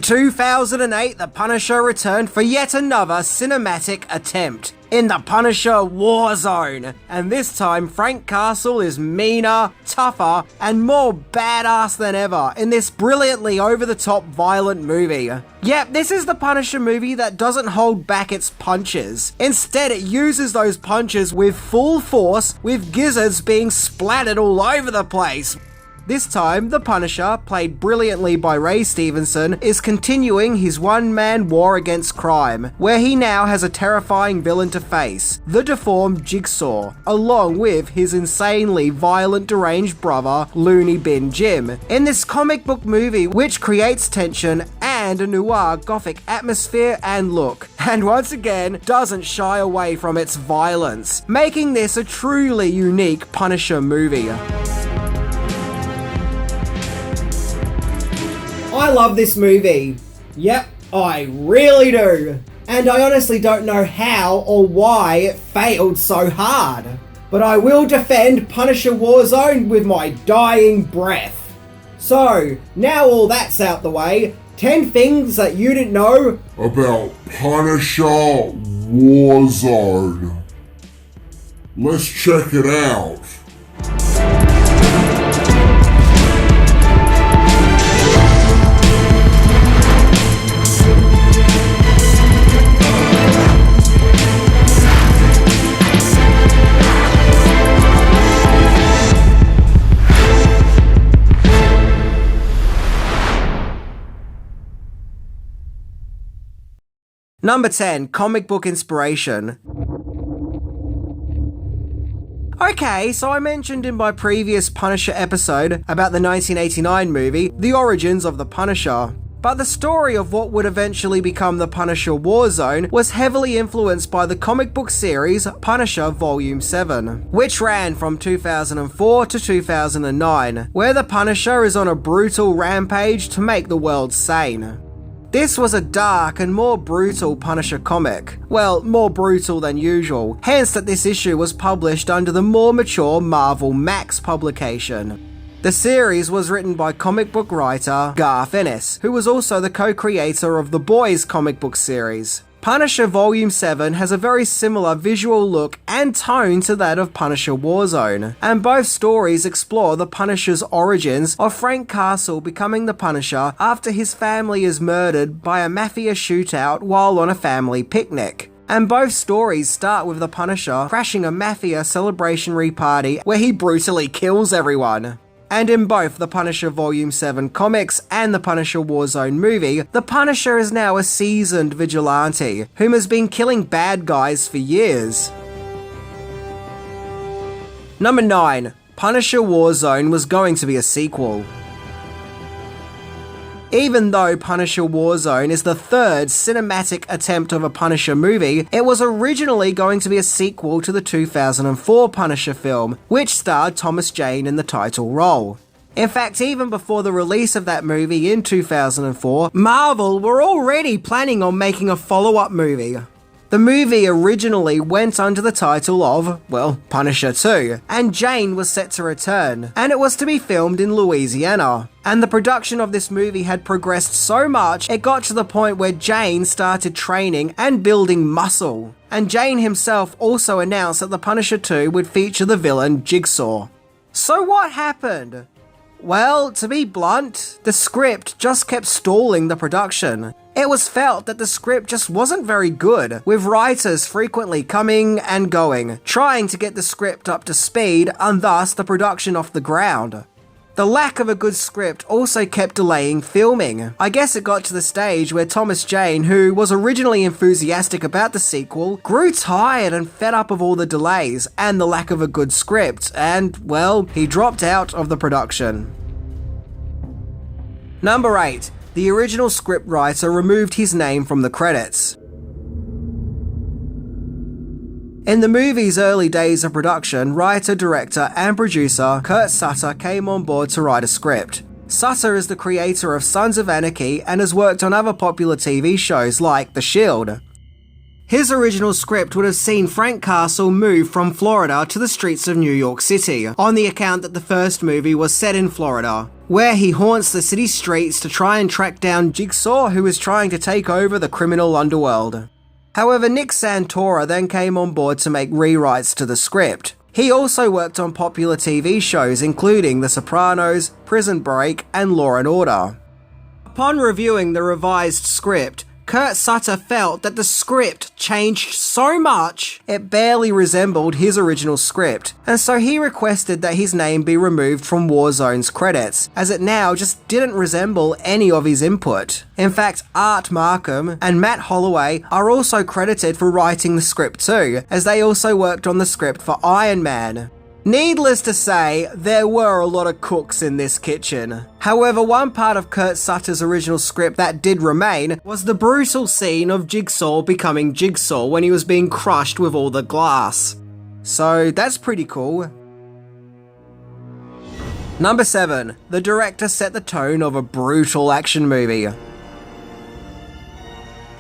2008, The Punisher returned for yet another cinematic attempt in The Punisher WarZone, and this time Frank Castle is meaner, tougher, and more badass than ever in this brilliantly over-the-top violent movie. Yep, this is the Punisher movie that doesn't hold back its punches. Instead, it uses those punches with full force, with gizzards being splattered all over the place. This time, the Punisher, played brilliantly by Ray Stevenson, is continuing his one-man war against crime, where he now has a terrifying villain to face, the deformed Jigsaw, along with his insanely violent deranged brother, Looney Bin Jim, in this comic book movie which creates tension and a noir gothic atmosphere and look, and once again, doesn't shy away from its violence, making this a truly unique Punisher movie. I love this movie. Yep, I really do. And I honestly don't know how or why it failed so hard. But I will defend Punisher WarZone with my dying breath. So, now all that's out the way, 10 things that you didn't know about Punisher WarZone. Let's check it out. Number 10, comic book inspiration. Okay, so I mentioned in my previous Punisher episode about the 1989 movie, The Origins of the Punisher. But the story of what would eventually become the Punisher WarZone was heavily influenced by the comic book series Punisher Volume 7, which ran from 2004 to 2009, where the Punisher is on a brutal rampage to make the world sane. This was a dark and more brutal Punisher comic. Well, more brutal than usual, hence that this issue was published under the more mature Marvel Max publication. The series was written by comic book writer Garth Ennis, who was also the co-creator of the Boys comic book series. Punisher Volume 7 has a very similar visual look and tone to that of Punisher WarZone, and both stories explore the Punisher's origins of Frank Castle becoming the Punisher after his family is murdered by a mafia shootout while on a family picnic. And both stories start with the Punisher crashing a mafia celebrationary party where he brutally kills everyone. And in both the Punisher Volume 7 comics and the Punisher WarZone movie, the Punisher is now a seasoned vigilante whom has been killing bad guys for years. Number 9. Punisher WarZone was going to be a sequel. Even though Punisher WarZone is the third cinematic attempt of a Punisher movie, it was originally going to be a sequel to the 2004 Punisher film, which starred Thomas Jane in the title role. In fact, even before the release of that movie in 2004, Marvel were already planning on making a follow-up movie. The movie originally went under the title of, well, Punisher 2, and Jane was set to return, and it was to be filmed in Louisiana. And the production of this movie had progressed so much, it got to the point where Jane started training and building muscle. And Jane himself also announced that the Punisher 2 would feature the villain Jigsaw. So what happened? Well, to be blunt, the script just kept stalling the production. It was felt that the script just wasn't very good, with writers frequently coming and going, trying to get the script up to speed and thus the production off the ground. The lack of a good script also kept delaying filming. I guess it got to the stage where Thomas Jane, who was originally enthusiastic about the sequel, grew tired and fed up of all the delays and the lack of a good script, and, well, he dropped out of the production. Number 8. The original scriptwriter removed his name from the credits. In the movie's early days of production, writer, director, and producer Kurt Sutter came on board to write a script. Sutter is the creator of Sons of Anarchy and has worked on other popular TV shows like The Shield. His original script would have seen Frank Castle move from Florida to the streets of New York City, on the account that the first movie was set in Florida, where he haunts the city streets to try and track down Jigsaw, who is trying to take over the criminal underworld. However, Nick Santora then came on board to make rewrites to the script. He also worked on popular TV shows including The Sopranos, Prison Break, and Law and Order. Upon reviewing the revised script, Kurt Sutter felt that the script changed so much it barely resembled his original script, and so he requested that his name be removed from WarZone's credits, as it now just didn't resemble any of his input. In fact, Art Markham and Matt Holloway are also credited for writing the script too, as they also worked on the script for Iron Man. Needless to say, there were a lot of cooks in this kitchen. However, one part of Kurt Sutter's original script that did remain was the brutal scene of Jigsaw becoming Jigsaw when he was being crushed with all the glass. So that's pretty cool. Number 7. The director set the tone of a brutal action movie.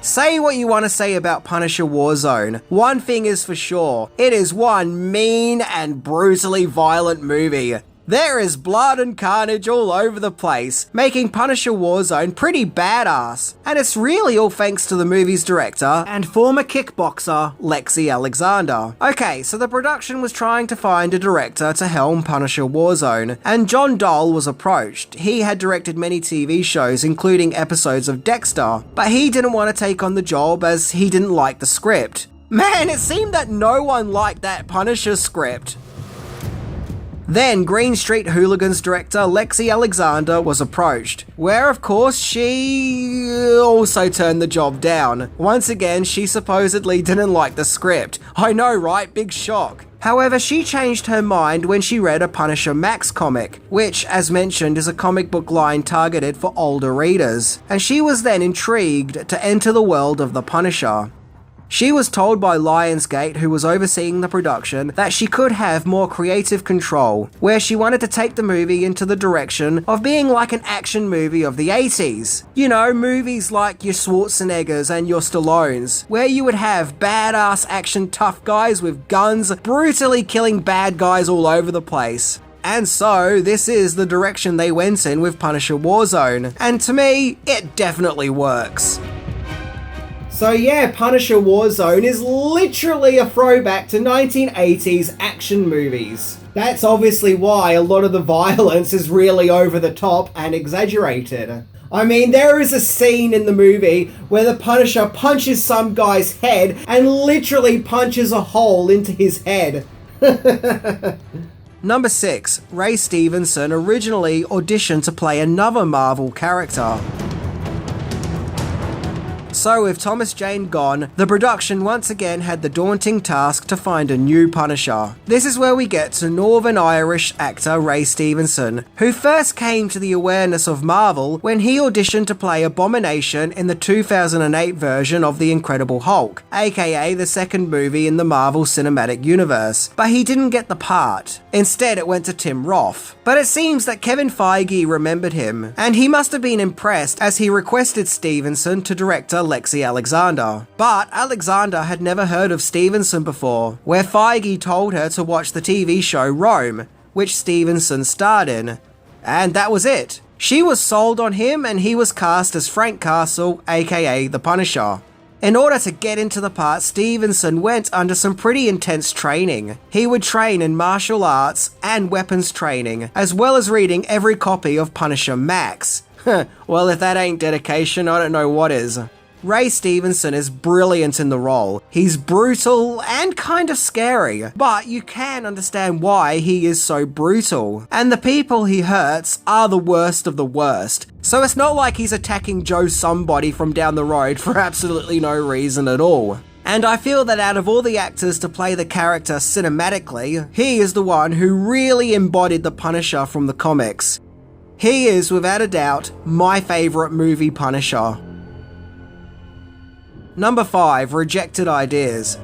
Say what you want to say about Punisher WarZone, one thing is for sure, it is one mean and brutally violent movie. There is blood and carnage all over the place, making Punisher WarZone pretty badass, and it's really all thanks to the movie's director and former kickboxer, Lexi Alexander. Okay, so the production was trying to find a director to helm Punisher WarZone, and John Dahl was approached. He had directed many TV shows, including episodes of Dexter, but he didn't want to take on the job as he didn't like the script. Man, it seemed that no one liked that Punisher script. Then Green Street Hooligans director Lexi Alexander was approached, where of course she also turned the job down. Once again, she supposedly didn't like the script. I know, right? Big shock. However, she changed her mind when she read a Punisher Max comic, which, as mentioned, is a comic book line targeted for older readers, and she was then intrigued to enter the world of the Punisher. She was told by Lionsgate, who was overseeing the production, that she could have more creative control, where she wanted to take the movie into the direction of being like an action movie of the 80s. You know, movies like your Schwarzeneggers and your Stallones, where you would have badass action tough guys with guns brutally killing bad guys all over the place. And so, this is the direction they went in with Punisher WarZone, and to me, it definitely works. So yeah, Punisher WarZone is literally a throwback to 1980s action movies. That's obviously why a lot of the violence is really over the top and exaggerated. I mean, there is a scene in the movie where the Punisher punches some guy's head and literally punches a hole into his head. Number 6. Ray Stevenson originally auditioned to play another Marvel character. So with Thomas Jane gone, the production once again had the daunting task to find a new Punisher. This is where we get to Northern Irish actor Ray Stevenson, who first came to the awareness of Marvel when he auditioned to play Abomination in the 2008 version of The Incredible Hulk, aka the second movie in the Marvel Cinematic Universe, but he didn't get the part. Instead, it went to Tim Roth. But it seems that Kevin Feige remembered him, and he must have been impressed as he requested Stevenson to direct Lexi Alexander. But Alexander had never heard of Stevenson before, where Feige told her to watch the TV show Rome, which Stevenson starred in. And that was it. She was sold on him and he was cast as Frank Castle, aka the Punisher. In order to get into the part, Stevenson went under some pretty intense training. He would train in martial arts and weapons training, as well as reading every copy of Punisher Max. Well, if that ain't dedication, I don't know what is. Ray Stevenson is brilliant in the role. He's brutal and kind of scary, but you can understand why he is so brutal. And the people he hurts are the worst of the worst. So it's not like he's attacking Joe somebody from down the road for absolutely no reason at all. And I feel that out of all the actors to play the character cinematically, he is the one who really embodied the Punisher from the comics. He is, without a doubt, my favourite movie Punisher. Number 5. Rejected ideas.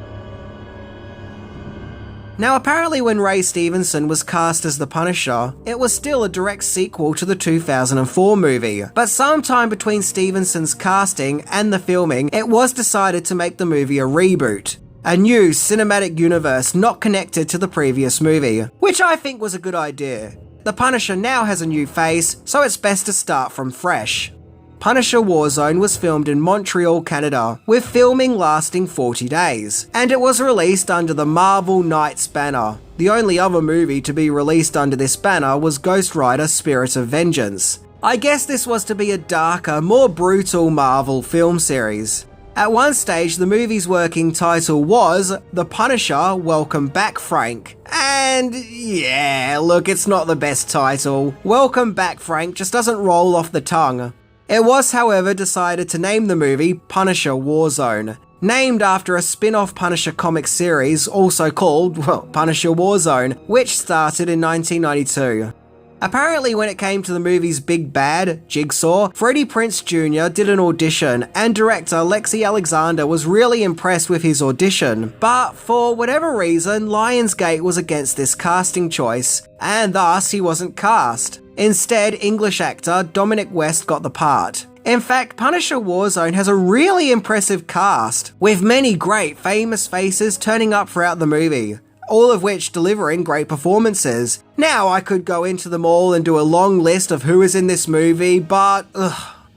Now apparently when Ray Stevenson was cast as the Punisher, it was still a direct sequel to the 2004 movie, but sometime between Stevenson's casting and the filming, it was decided to make the movie a reboot. A new cinematic universe not connected to the previous movie, which I think was a good idea. The Punisher now has a new face, so it's best to start from fresh. Punisher WarZone was filmed in Montreal, Canada, with filming lasting 40 days, and it was released under the Marvel Knights banner. The only other movie to be released under this banner was Ghost Rider: Spirit of Vengeance. I guess this was to be a darker, more brutal Marvel film series. At one stage, the movie's working title was The Punisher: Welcome Back, Frank. And yeah, look, it's not the best title. Welcome Back, Frank just doesn't roll off the tongue. It was, however, decided to name the movie Punisher WarZone, named after a spin-off Punisher comic series also called, well, Punisher WarZone, which started in 1992. Apparently when it came to the movie's big bad, Jigsaw, Freddie Prinze Jr. did an audition, and director Lexi Alexander was really impressed with his audition, but for whatever reason, Lionsgate was against this casting choice, and thus he wasn't cast. Instead, English actor Dominic West got the part. In fact, Punisher WarZone has a really impressive cast, with many great famous faces turning up throughout the movie, all of which delivering great performances. Now I could go into them all and do a long list of who is in this movie, but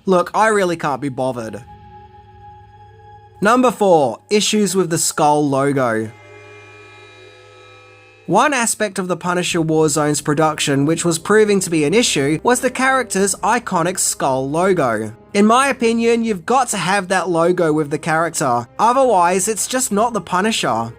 look, I really can't be bothered. Number 4, issues with the Skull logo. One aspect of the Punisher WarZone's production which was proving to be an issue was the character's iconic skull logo. In my opinion, you've got to have that logo with the character, otherwise it's just not the Punisher.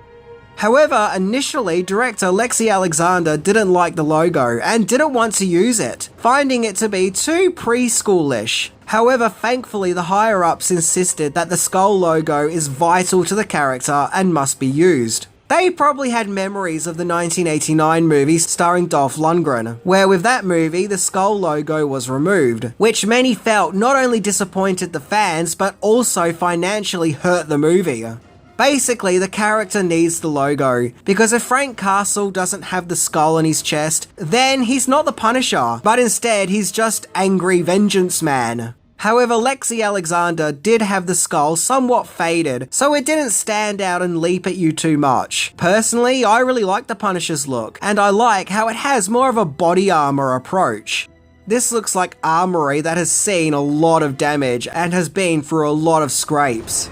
However, initially, director Lexi Alexander didn't like the logo and didn't want to use it, finding it to be too preschoolish. However, thankfully the higher-ups insisted that the skull logo is vital to the character and must be used. They probably had memories of the 1989 movie starring Dolph Lundgren, where with that movie the skull logo was removed, which many felt not only disappointed the fans but also financially hurt the movie. Basically, the character needs the logo, because if Frank Castle doesn't have the skull on his chest, then he's not the Punisher, but instead he's just Angry Vengeance Man. However, Lexi Alexander did have the skull somewhat faded, so it didn't stand out and leap at you too much. Personally, I really like the Punisher's look, and I like how it has more of a body armor approach. This looks like armory that has seen a lot of damage and has been through a lot of scrapes.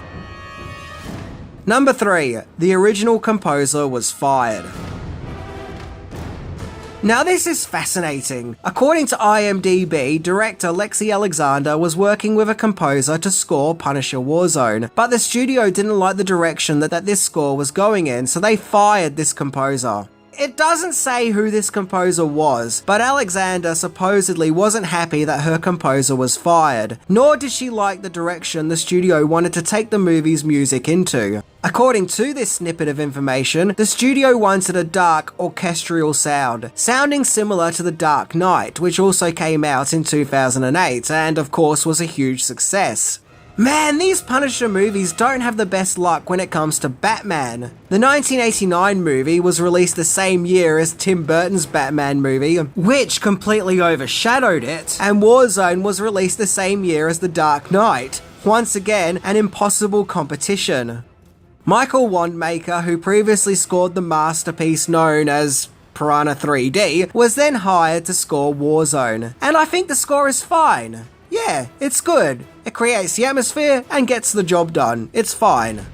Number 3, the original composer was fired. Now this is fascinating. According to IMDb, director Lexi Alexander was working with a composer to score Punisher WarZone, but the studio didn't like the direction that this score was going in, so they fired this composer. It doesn't say who this composer was, but Alexander supposedly wasn't happy that her composer was fired, nor did she like the direction the studio wanted to take the movie's music into. According to this snippet of information, the studio wanted a dark, orchestral sound, sounding similar to The Dark Knight, which also came out in 2008, and of course was a huge success. Man, these Punisher movies don't have the best luck when it comes to Batman. The 1989 movie was released the same year as Tim Burton's Batman movie, which completely overshadowed it, and WarZone was released the same year as The Dark Knight. Once again, an impossible competition. Michael Wandmaker, who previously scored the masterpiece known as Piranha 3D, was then hired to score WarZone, and I think the score is fine. Yeah, it's good. It creates the atmosphere and gets the job done. It's fine.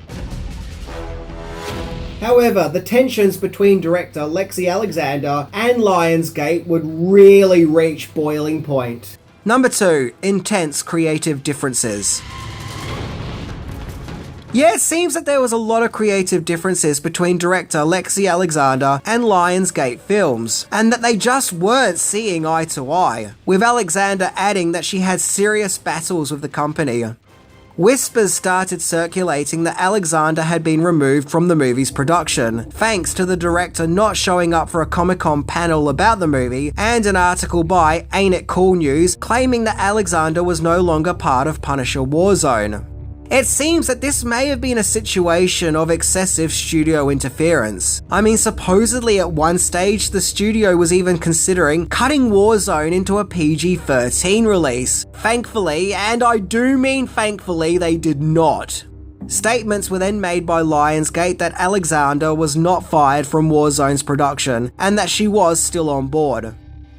However, the tensions between director Lexi Alexander and Lionsgate would really reach boiling point. Number 2, intense creative differences. Yeah, it seems that there was a lot of creative differences between director Lexi Alexander and Lionsgate Films, and that they just weren't seeing eye to eye, with Alexander adding that she had serious battles with the company. Whispers started circulating that Alexander had been removed from the movie's production, thanks to the director not showing up for a Comic-Con panel about the movie, and an article by Ain't It Cool News claiming that Alexander was no longer part of Punisher WarZone. It seems that this may have been a situation of excessive studio interference. I mean, supposedly at one stage, the studio was even considering cutting WarZone into a PG-13 release. Thankfully, and I do mean thankfully, they did not. Statements were then made by Lionsgate that Alexander was not fired from WarZone's production, and that she was still on board.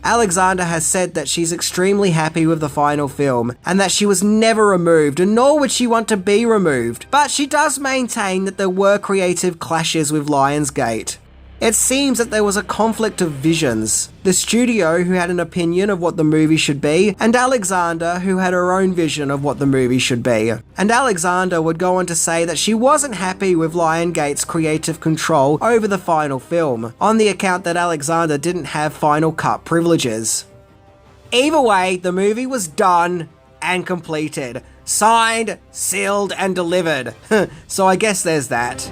Alexander has said that she's extremely happy with the final film, and that she was never removed, and nor would she want to be removed, but she does maintain that there were creative clashes with Lionsgate. It seems that there was a conflict of visions. The studio, who had an opinion of what the movie should be, and Alexander, who had her own vision of what the movie should be. And Alexander would go on to say that she wasn't happy with Lionsgate's creative control over the final film, on the account that Alexander didn't have final cut privileges. Either way, the movie was done and completed. Signed, sealed, and delivered. So I guess there's that.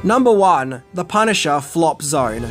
Number 1. The Punisher Flop Zone.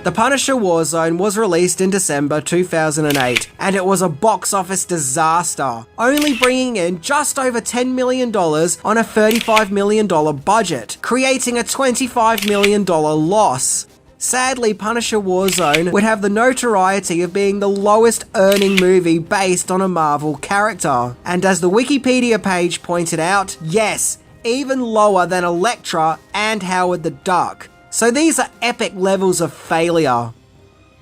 The Punisher WarZone was released in December 2008, and it was a box office disaster, only bringing in just over $10 million on a $35 million budget, creating a $25 million loss. Sadly, Punisher WarZone would have the notoriety of being the lowest earning movie based on a Marvel character, and as the Wikipedia page pointed out, yes, even lower than Elektra and Howard the Duck. So these are epic levels of failure.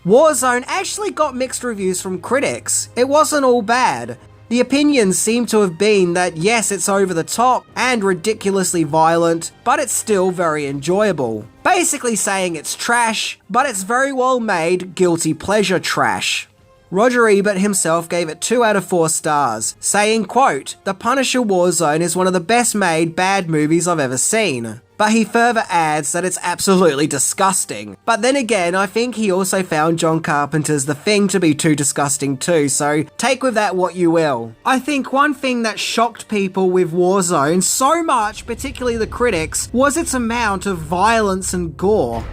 WarZone actually got mixed reviews from critics. It wasn't all bad. The opinions seem to have been that yes, it's over the top and ridiculously violent, but it's still very enjoyable. Basically saying it's trash, but it's very well made guilty pleasure trash. Roger Ebert himself gave it 2 out of 4 stars, saying, quote, "The Punisher WarZone is one of the best made bad movies I've ever seen." But he further adds that it's absolutely disgusting. But then again, I think he also found John Carpenter's The Thing to be too disgusting too, so take with that what you will. I think one thing that shocked people with WarZone so much, particularly the critics, was its amount of violence and gore.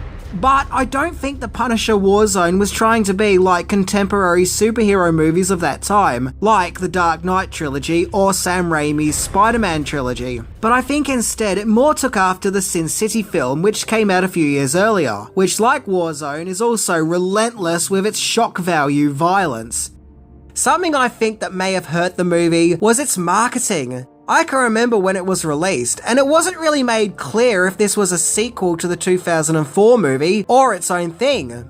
But I don't think The Punisher WarZone was trying to be like contemporary superhero movies of that time, like the Dark Knight trilogy or Sam Raimi's Spider-Man trilogy. But I think instead it more took after the Sin City film, which came out a few years earlier, which like WarZone is also relentless with its shock value violence. Something I think that may have hurt the movie was its marketing. I can remember when it was released, and it wasn't really made clear if this was a sequel to the 2004 movie or its own thing.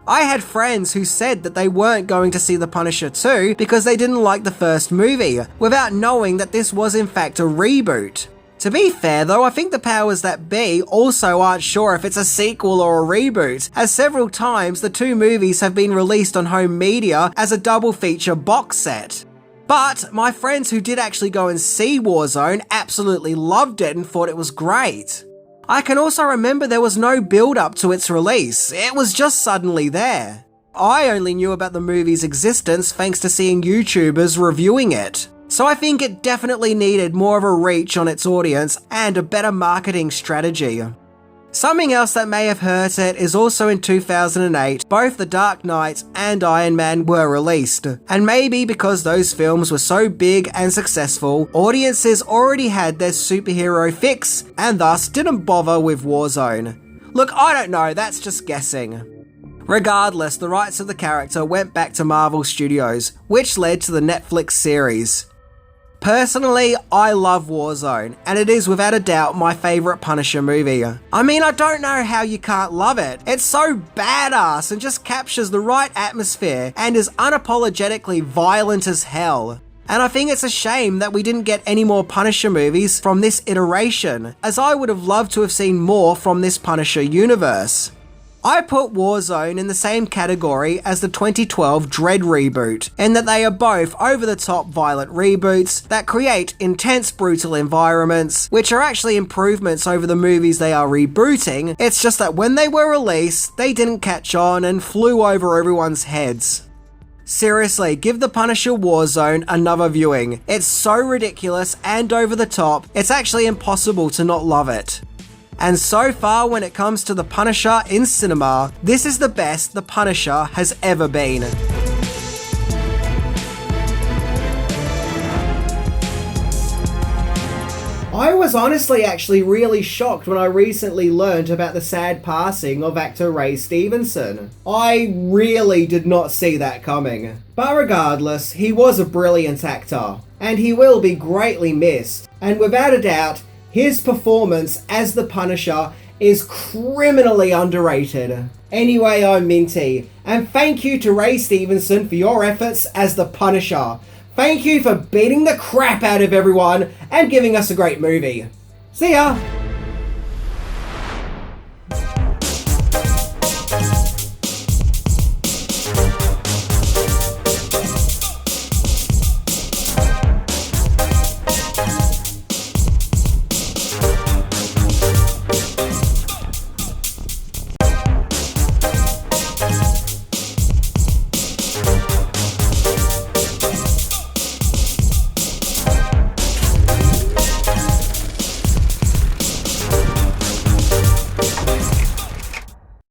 I had friends who said that they weren't going to see The Punisher 2 because they didn't like the first movie, without knowing that this was in fact a reboot. To be fair though, I think the powers that be also aren't sure if it's a sequel or a reboot, as several times the two movies have been released on home media as a double feature box set. But my friends who did actually go and see WarZone absolutely loved it and thought it was great. I can also remember there was no build up to its release, it was just suddenly there. I only knew about the movie's existence thanks to seeing YouTubers reviewing it. So I think it definitely needed more of a reach on its audience and a better marketing strategy. Something else that may have hurt it is also in 2008, both The Dark Knight and Iron Man were released. And maybe because those films were so big and successful, audiences already had their superhero fix and thus didn't bother with WarZone. Look, I don't know, that's just guessing. Regardless, the rights of the character went back to Marvel Studios, which led to the Netflix series. Personally, I love WarZone, and it is without a doubt my favourite Punisher movie. I mean, I don't know how you can't love it. It's so badass and just captures the right atmosphere and is unapologetically violent as hell. And I think it's a shame that we didn't get any more Punisher movies from this iteration, as I would have loved to have seen more from this Punisher universe. I put WarZone in the same category as the 2012 Dredd reboot, in that they are both over-the-top violent reboots that create intense brutal environments, which are actually improvements over the movies they are rebooting. It's just that when they were released, they didn't catch on and flew over everyone's heads. Seriously, give The Punisher WarZone another viewing. It's so ridiculous and over the top, it's actually impossible to not love it. And so far, when it comes to The Punisher in cinema, this is the best The Punisher has ever been. I was honestly actually really shocked when I recently learned about the sad passing of actor Ray Stevenson. I really did not see that coming. But regardless, he was a brilliant actor, and he will be greatly missed. And without a doubt, his performance as the Punisher is criminally underrated. Anyway, I'm Minty, and thank you to Ray Stevenson for your efforts as the Punisher. Thank you for beating the crap out of everyone and giving us a great movie. See ya!